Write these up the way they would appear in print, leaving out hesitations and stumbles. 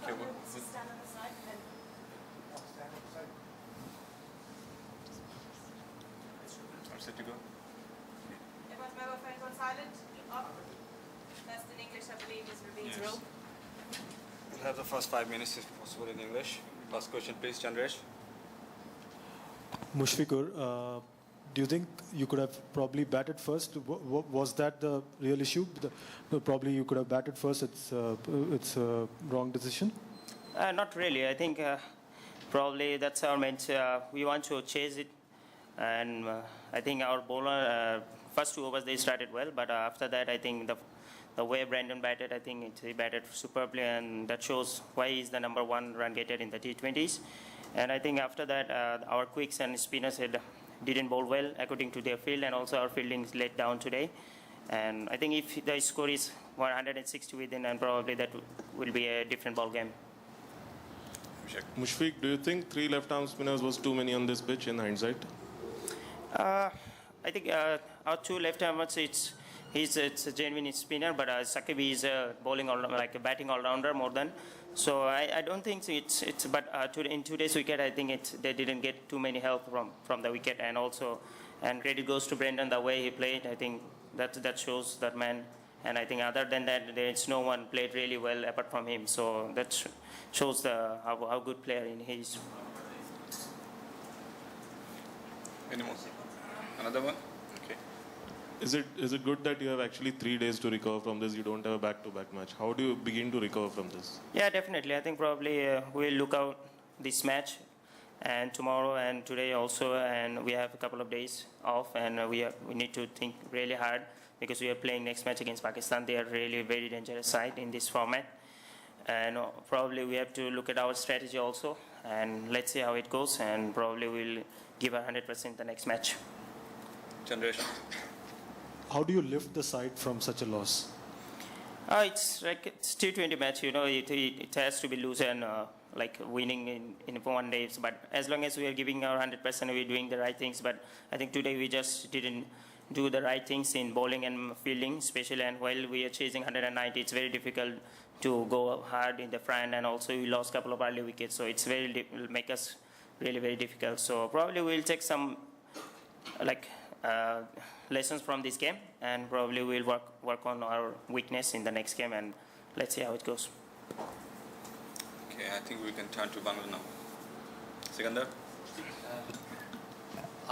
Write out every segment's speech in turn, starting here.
Okay, what? Stand on the side and then. I'm set to go. Everyone's mobile phones on silent. Off. First in English, I believe, is Raveen's Yes. rule. We'll have the first 5 minutes if possible in English. First question, please, Chandresh. Mushfiqur, do you think you could have probably batted first? Was that the real issue? Probably you could have batted first. It's a wrong decision. Not really. I think probably that's our main. We want to chase it, and I think our bowler first 2 overs they started well, but after that I think the way Brandon batted, I think he batted superbly, and that shows why he's the #1 run getter in the T20s. And I think after that our quicks and spinners didn't bowl well according to their field, and also our fielding is let down today. And I think if the score is 160 within, and probably that will be a different ball game. Mushfiq, do you think 3 left-arm spinners was too many on this pitch in hindsight? I think our 2 left-armers, it's a genuine spinner, but Sakib is bowling like a batting all-rounder more than. So I don't think it's. But in today's wicket, I think they didn't get too many help from the wicket, and credit goes to Brendan the way he played. I think that shows that man. And I think other than that, there's no one played really well apart from him. So that shows how good player he is. Any more? Another one? Okay. Is it good that you have actually 3 days to recover from this? You don't have a back-to-back match. How do you begin to recover from this? Yeah, definitely. I think probably we'll look out this match, and tomorrow and today also, and we have a couple of days off, and we need to think really hard, because we are playing next match against Pakistan. They are really very dangerous side in this format, and probably we have to look at our strategy also, and let's see how it goes, and probably we'll give 100% the next match. Chandresh. How do you lift the side from such a loss? It's like it's T20 match, it has to be loose and like winning in 1 day. But as long as we are giving our 100%, we're doing the right things. But I think today we just didn't do the right things in bowling and fielding, especially. And while we are chasing 190, it's very difficult to go hard in the front. And also we lost a couple of early wickets, so it's will make us really very difficult. So probably we'll take some lessons from this game, and probably we'll work on our weakness in the next game, and let's see how it goes. Okay, I think we can turn to Bangla now. Sikandar?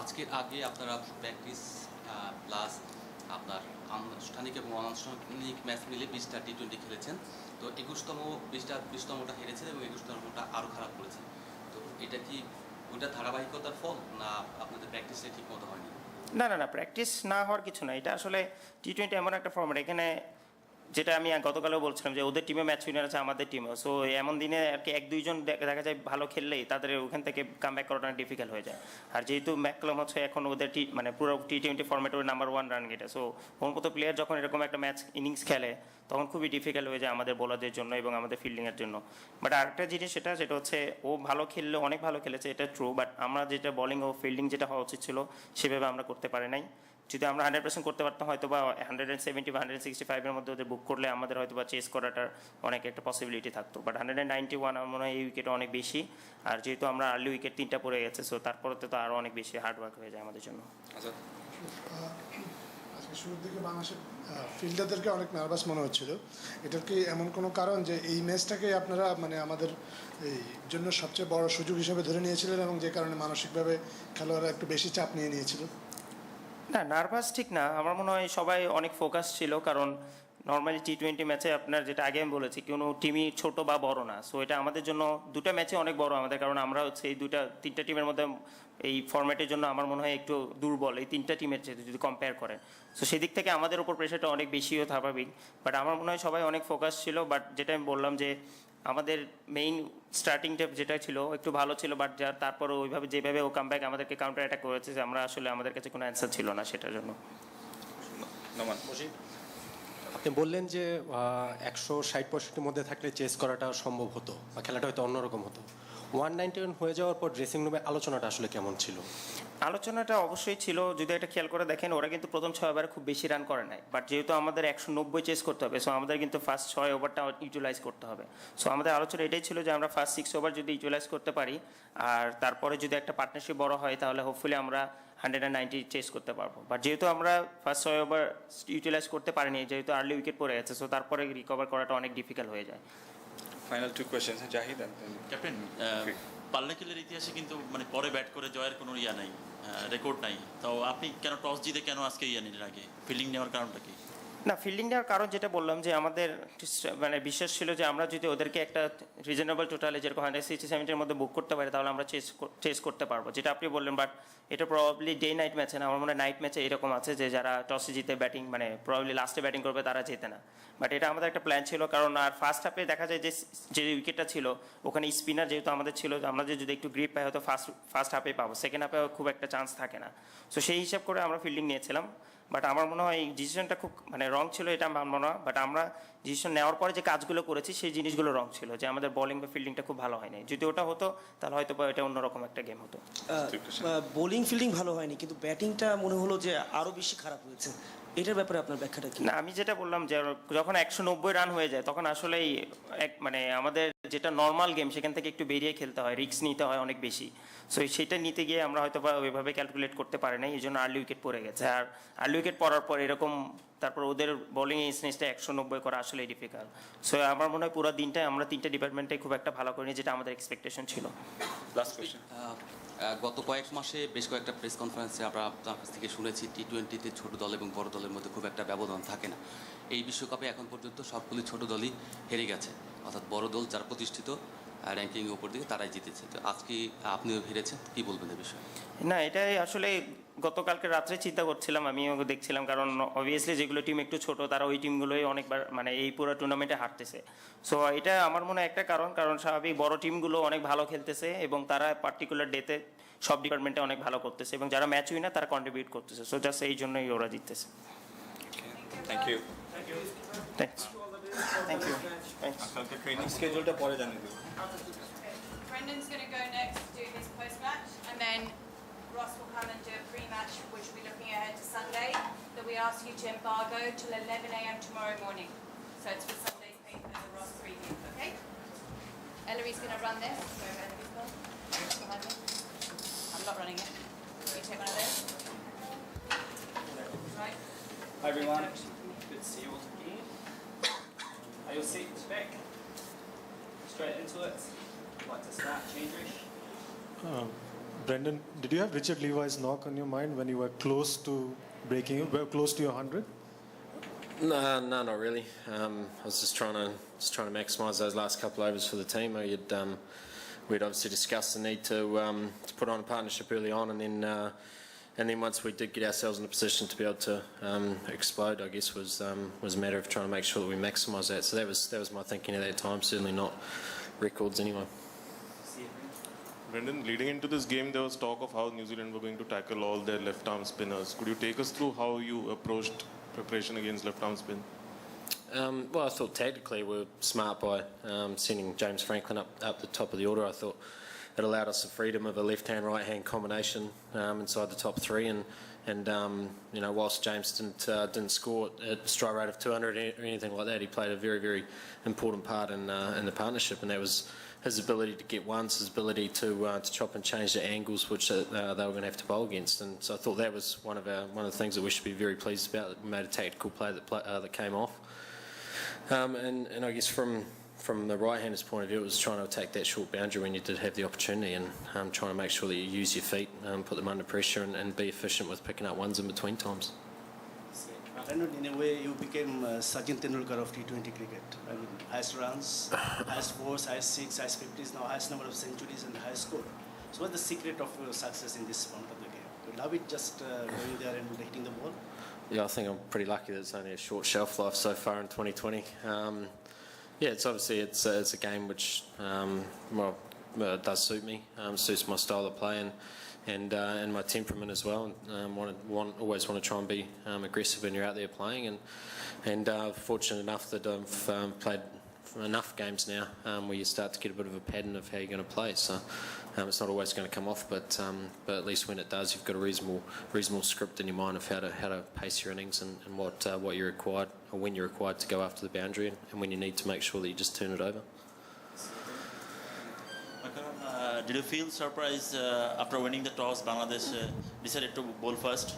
আজকের আগে আপনারা practice plus আপনার আনুষ্ঠানিক এবং অনানুষ্ঠানিক match মিলে 20টা T20 খেলেছেন। তো 20তমটা হেরেছেন এবং 21তমটা আরও খারাপ করেছেন। তো এটা কি ওইটা ধারাবাহিকতার ফল, না আপনাদের প্র্যাকটিসে ঠিক মতো হয়নি? না, প্র্যাকটিস না হওয়ার কিছু না। এটা আসলে T20 এমন একটা ফর্মেট, এখানে যেটা আমি গতকালও বলছিলাম যে ওদের টিমে ম্যাচ উইনার আছে, আমাদের টিমেও। সো এমন দিনে আর কি 1-2 জন দেখা যায় ভালো খেললেই তাদের ওখান থেকে কাম ব্যাক করাটা ডিফিকাল্ট হয়ে যায়। আর যেহেতু ম্যাককালাম হচ্ছে এখন ওদের পুরো T20 ফর্মেট ওর #1 রান গেটার, সো ওর মতো প্লেয়ার যখন এরকম একটা ম্যাচ ইনিংস খেলে তখন খুবই ডিফিকাল্ট হয়ে যায় আমাদের বোলারদের জন্য এবং আমাদের ফিল্ডিংয়ের জন্য। বাট আরেকটা জিনিস সেটা হচ্ছে ও ভালো খেললে, অনেক ভালো খেলেছে, এটা ট্রু। বাট আমরা যেটা বোলিং ও ফিল্ডিং যেটা হওয়া উচিত ছিল সেভাবে আমরা করতে পারি নাই। যদি আমরা 100% করতে পারতাম, হয়তো বা 170 বা 165-এর মধ্যে ওদের বুক করলে আমাদের হয়তো বা চেস করাটার অনেক একটা পসিবিলিটি থাকতো। বাট 191 আমার মনে হয় এই উইকেটে অনেক বেশি, আর যেহেতু আমরা আর্লি উইকেট 3টা পড়ে গেছে, সো তারপরে তো আরও অনেক বেশি হার্ড ওয়ার্ক হয়ে যায় আমাদের জন্য। আজকে শুরুর দিকে বাংলাদেশের ফিল্ডারদেরকে অনেক নার্ভাস মনে হচ্ছিল। এটার কি এমন কোনো কারণ যে এই ম্যাচটাকে আপনারা আমাদের এই জন্য সবচেয়ে বড় সুযোগ হিসেবে ধরে নিয়েছিলেন, এবং যে কারণে মানসিকভাবে খেলোয়াড়রা একটু বেশি চাপ নিয়ে নিয়েছিল? না, নার্ভাস ঠিক না, আমার মনে হয় সবাই অনেক ফোকাস ছিল। কারণ নর্মালি T20 ম্যাচে আপনার যেটা আগে আমি বলেছি, কোনো টিমই ছোট বা বড় না। সো এটা আমাদের জন্য 2টা ম্যাচে অনেক বড় আমাদের, কারণ আমরা হচ্ছে এই 3টা টিমের মধ্যে এই ফরম্যাটের জন্য আমার মনে হয় একটু দুর্বল এই 3টা টিমের চেয়ে যদি কম্পেয়ার করেন। সো সেদিক থেকে আমাদের উপর প্রেশারটা অনেক বেশিও স্বাভাবিক। বাট আমার মনে হয় সবাই অনেক ফোকাস ছিল। বাট যেটা আমি বললাম যে আমাদের মেইন স্টার্টিংটা যেটা ছিল একটু ভালো ছিল, বাট তারপরে ওইভাবে যেভাবে ও কামব্যাক আমাদেরকে কাউন্টার অ্যাটাক করেছে, যে আমরা আসলে আমাদের কাছে কোনো অ্যান্সার ছিল না সেটার জন্য। আপনি বললেন যে 160-65 মধ্যে থাকলে চেস করাটা সম্ভব হতো বা খেলাটা হয়তো অন্যরকম হতো। 191 হয়ে যাওয়ার পর ড্রেসিং রুমে আলোচনাটা আসলে কেমন ছিল? আলোচনাটা অবশ্যই ছিল, যদি একটা খেয়াল করে দেখেন ওরা কিন্তু প্রথম 6 ওভারে খুব বেশি রান করে নাই, বাট যেহেতু আমাদের 190 চেস করতে হবে, সো আমাদের কিন্তু ফার্স্ট 6 ওভারটা ইউটিলাইজ করতে হবে। সো আমাদের আলোচনা এটাই ছিল যে আমরা ফার্স্ট 6 ওভার যদি ইউটিলাইজ করতে পারি আর তারপরে যদি একটা পার্টনারশিপ বড় হয় তাহলে হোপফুলি আমরা 190 চেস করতে পারবো। বাট যেহেতু আমরা ফার্স্ট 6 ওভার ইউটিলাইজ করতে পারিনি, যেহেতু আর্লি উইকেট পড়ে গেছে, সো তারপরে রিকভার করাটা অনেক ডিফিকাল্ট হয়ে যায়। Final 2 questions, Jahid and then captain পাল্লেকেলের ইতিহাসে কিন্তু মানে পরে ব্যাট করে জয়ের কোনো নাই, রেকর্ড নাই, তো আপনি কেন টস জিতে কেন আজকে নিলেন আগে? ফিল্ডিং নেওয়ার কারণটা কি? না, ফিল্ডিং নেওয়ার কারণ যেটা বললাম যে আমাদের মানে বিশ্বাস ছিল যে আমরা যদি ওদেরকে একটা রিজনেবল টোটালে যেরকম 167 মধ্যে বুক করতে পারি তাহলে আমরা চেস করতে পারবো, যেটা আপনি বললেন। বাট এটা প্রবাবলি ডে নাইট ম্যাচে না, আমার মনে হয় নাইট ম্যাচে এরকম আছে যে যারা টসে জিতে ব্যাটিং মানে প্রবাবলি লাস্টে ব্যাটিং করবে তারা জেতে না। বাট এটা আমাদের একটা প্ল্যান ছিল, কারণ আর ফার্স্ট হাফে দেখা যায় যে উইকেটটা ছিল ওখানে স্পিনার যেহেতু আমাদের ছিল, আমরা যদি একটু গ্রিপ পাই হয়তো ফার্স্ট হাফে পাবো, সেকেন্ড হাফে খুব একটা চান্স থাকে না। সো সেই হিসাব করে আমরা ফিল্ডিং নিয়েছিলাম। বাট আমার মনে হয় এই ডিসিশনটা খুব মানে রং ছিল, এটা আমার মনে হয়। বাট আমরা ডিসিশন নেওয়ার পরে যে কাজগুলো করেছি সেই জিনিসগুলো রং ছিল, যে আমাদের বোলিং বা ফিল্ডিংটা খুব ভালো হয়নি। যদি ওটা হতো তাহলে হয়তো এটা অন্যরকম একটা গেম হতো। বোলিং ফিল্ডিং ভালো হয়নি, কিন্তু ব্যাটিংটা মনে হলো যে আরও বেশি খারাপ হয়েছে, এটার ব্যাপারে আপনার ব্যাখ্যাটা কি? না, আমি যেটা বললাম যে যখন 190 রান হয়ে যায় তখন আসলেই মানে আমাদের যেটা নর্মাল গেম সেখান থেকে একটু বেরিয়ে খেলতে হয়, রিস্ক নিতে হয় অনেক বেশি। সো সেটা নিতে গিয়ে আমরা হয়তো বা ওইভাবে ক্যালকুলেট করতে পারি না, এই জন্য আর্লি উইকেট পড়ে গেছে। আর আর্লি উইকেট পড়ার পর এরকম তারপর ওদের বোলিং ইনসিডেন্সটা 190 করা আসলে ডিফিকাল্ট। সো আমার মনে হয় পুরো দিনটায় আমরা 3টে ডিপার্টমেন্টে খুব একটা ভালো করিনি, যেটা আমাদের এক্সপেকটেশন ছিল। Last question. গত কয়েক মাসে বেশ কয়েকটা প্রেস কনফারেন্সে আমরা আপনার কাছ থেকে শুনেছি T20-তে ছোট দল এবং বড় দলের মধ্যে খুব একটা ব্যবধান থাকে না। এই বিশ্বকাপে এখন পর্যন্ত সবগুলি ছোট দলই হেরে গেছে, অর্থাৎ বড় দল যারা প্রতিষ্ঠিত র্যাঙ্কিংয়ের উপর দিকে তারাই জিতেছে। তো আজকে আপনিও হেরেছেন, কী বলবেন এই বিষয়ে? না, এটাই আসলে গতকালকে রাত্রে চিন্তা করছিলাম, আমিও দেখছিলাম, কারণ অবভিয়াসলি যেগুলো টিম একটু ছোট তারা ওই টিমগুলোই অনেকবার মানে এই পুরো টুর্নামেন্টে হারতেছে। সো এটা আমার মনে হয় একটা কারণ স্বাভাবিক বড় টিমগুলো অনেক ভালো খেলতেছে এবং তারা পার্টিকুলার ডেতে সব ডিপার্টমেন্টে অনেক ভালো করতেছে এবং যারা ম্যাচ উইনার তারা কন্ট্রিবিউট করতেছে। সো জাস্ট এই জন্যই ওরা জিততেছে। Thank you. Thanks. Thank you. কালকে ট্রেনিং স্কেডিউলটা পরে জানিয়ে দেব। Brendan's going to go next to do his post-match, and then Ross will come and do a pre-match, which will be looking ahead to Sunday, that we ask you to embargo till 11 a.m. tomorrow morning. So it's for Sunday's paper, the Ross preview, okay? Ellery's going to run this. Where Ellery's gone? Behind me. I'm not running it. Can you take one of those? Right. Hi everyone, good to see you all again. Are your seats back? Straight into it. Like to start, change. Brendan, did you have Richard Levi's knock on your mind when you were close to breaking, close to your 100? No, not really. I was just trying to maximise those last couple overs for the team. We'd obviously discussed the need to put on a partnership early on, and then once we did get ourselves in a position to be able to explode, I guess was a matter of trying to make sure that we maximise that. So that was my thinking at that time. Certainly not records anyway. Brendan, leading into this game, there was talk of how New Zealand were going to tackle all their left-arm spinners. Could you take us through how you approached preparation against left-arm spin? Well, I thought tactically we were smart by sending James Franklin up the top of the order. I thought it allowed us the freedom of a left-hand, right-hand combination inside the top three, and you know, whilst James didn't score at a strike rate of 200 or anything like that, he played a very, very important part in the partnership, and that was his ability to get ones, his ability to chop and change the angles which they were going to have to bowl against. And so I thought that was one of the things that we should be very pleased about. That we made a tactical play that came off. And I guess from the right-hander's point of view, it was trying to attack that short boundary when you did have the opportunity, and trying to make sure that you use your feet, put them under pressure, and be efficient with picking up ones in between times. In a way, you became Sachin Tendulkar of T20 cricket. I mean, highest runs, highest fours, highest six, highest 50s, now highest number of centuries and the highest score. So what's the secret of your success in this round of the game? You love it just going there and hitting the ball? Yeah, I think I'm pretty lucky that it's only a short shelf life so far in 2020. Yeah, it's obviously it's a game which does suit me, suits my style of play and my temperament as well. Always want to try and be aggressive when you're out there playing, and fortunate enough that I've played enough games now where you start to get a bit of a pattern of how you're going to play. So it's not always going to come off, but at least when it does, you've got a reasonable script in your mind of how to pace your innings and what you're required or when you're required to go after the boundary and when you need to make sure that you just turn it over. Did you feel surprised after winning the toss, Bangladesh decided to bowl first?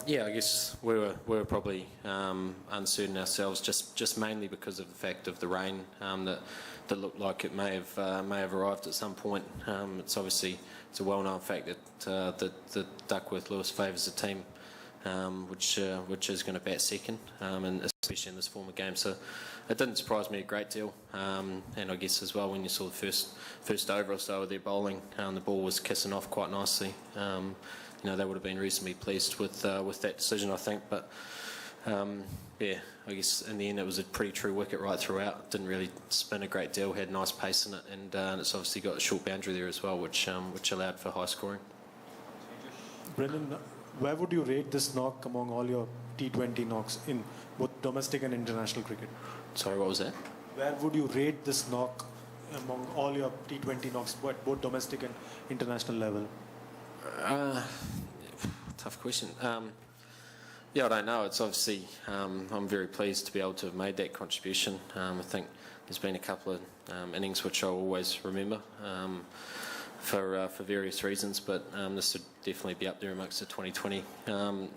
Yeah, I guess we were probably uncertain ourselves, just mainly because of the fact of the rain that looked like it may have arrived at some point. It's a well-known fact that Duckworth Lewis favours a team which is going to bat second, and especially in this form of game. So it didn't surprise me a great deal, and I guess as well when you saw the first over or so of their bowling, the ball was kissing off quite nicely. They would have been reasonably pleased with that decision, I think. But yeah, I guess in the end it was a pretty true wicket right throughout. Didn't really spin a great deal, had nice pace in it, and it's obviously got a short boundary there as well, which allowed for high scoring. Brendan, where would you rate this knock among all your T20 knocks in both domestic and international cricket? Sorry, what was that? Where would you rate this knock among all your T20 knocks at both domestic and international level? Tough question. Yeah, I don't know. It's obviously I'm very pleased to be able to have made that contribution. I think there's been a couple of innings which I'll always remember for various reasons, but this would definitely be up there amongst the 2020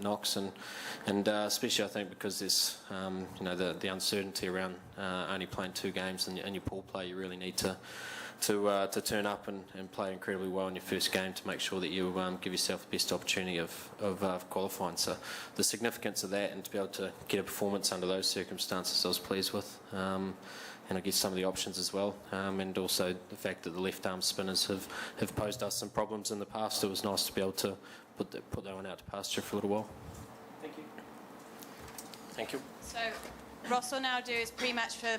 knocks, and especially I think because there's the uncertainty around only playing 2 games and your pool play. You really need to turn up and play incredibly well in your first game to make sure that you give yourself the best opportunity of qualifying. So the significance of that and to be able to get a performance under those circumstances I was pleased with. And I guess some of the options as well, and also the fact that the left-arm spinners have posed us some problems in the past. It was nice to be able to put that one out to pasture for a little while. Thank you. Thank you. So Ross will now do his pre-match for the